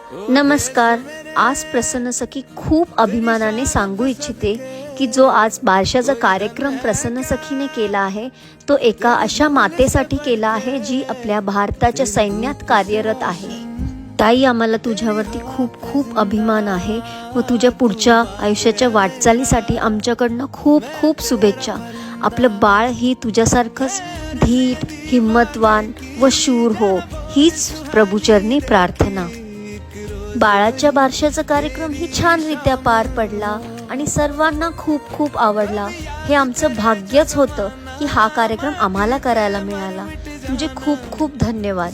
नमस्कार. आज प्रसन्न सखी खूप अभिमानाने सांगू इच्छिते की जो आज बारशाचा कार्यक्रम प्रसन्न सखीने केला आहे तो एका अशा मातेसाठी केला आहे जी आपल्या भारताच्या सैन्यात कार्यरत आहे. ताई, आम्हाला तुझ्यावरती खूप खूप अभिमान आहे व तुझ्या पुढच्या आयुष्याच्या वाटचालीसाठी आमच्याकडनं खूप खूप शुभेच्छा. आपलं बाळ ही तुझ्यासारखंच धीट, हिम्मतवान व शूर हो, हीच प्रभूचरणी प्रार्थना. बाळाच्या बारशाचा कार्यक्रम ही छानरित्या पार पडला आणि सर्वांना खूप खूप आवडला. हे आमचं भाग्यच होतं की हा कार्यक्रम आम्हाला करायला मिळाला. तुझे खूप खूप धन्यवाद.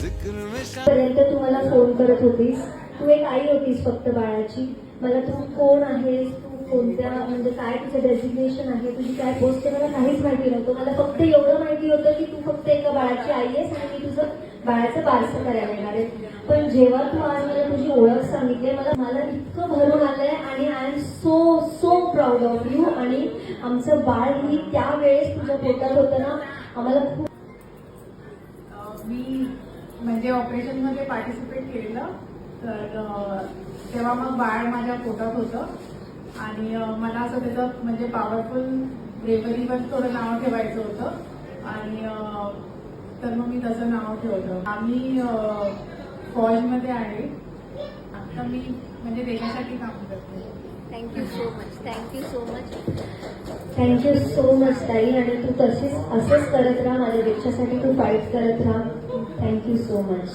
पर्यंत तू मला फोन करत होतीस, तू एक आई होतीस फक्त बाळाची. मला तू कोण आहेस, तू कोणत्या म्हणजे काय तुझं डेझिग्नेशन आहे, तुझी काय पोस्ट आहे, मला काहीच माहिती नव्हतं. मला फक्त एवढं माहिती होतं की तू फक्त एका बाळाची आई आहेस आणि मी तुझं बाळाचं बारसं करायला येणार आहे. पण जेव्हा तू आज मला तुझी ओळख सांगितली, मला इतकं भरून आलंय आणि I am so so proud of you. आणि आमचं बाळ ही त्यावेळेस तुझ्या पोटात होतं ना, आम्हाला खूप मी म्हणजे ऑपरेशनमध्ये पार्टिसिपेट केलेलं. तर तेव्हा मग बाळ माझ्या पोटात होतं आणि मला असं त्याचं म्हणजे पॉवरफुल ब्रेव्हरीवर थोडं नाव ठेवायचं होतं आणि तर मग मी तसं नाव ठेवलं. आम्ही फौजमध्ये आहे. आता मी म्हणजे देशासाठी काम करते. Thank you so much, thank you so much, thank you so much ताई. आणि तू असंच करत राहा, माझ्या देशासाठी तू फाईट करत राहा. Thank you so much.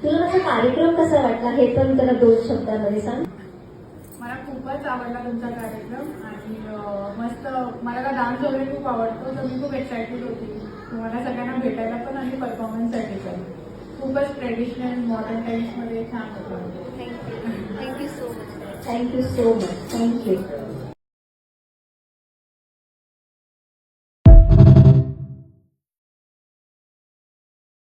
तुला माझा कार्यक्रम कसा वाटला हे पण त्याला 2 शब्दांमध्ये सांग. मला खूपच आवडला तुमचा कार्यक्रम आणि मस्त. मला का डान्स वगैरे खूप आवडतो, तर मी खूप एक्सायटेड होती तुम्हाला सगळ्यांना भेटायला पण आणि परफॉर्मन्ससाठी पण. खूपच ट्रेडिशनल मॉडर्न टाईम्समध्ये छान होतं. Thank you so much, thank you so much, thank you.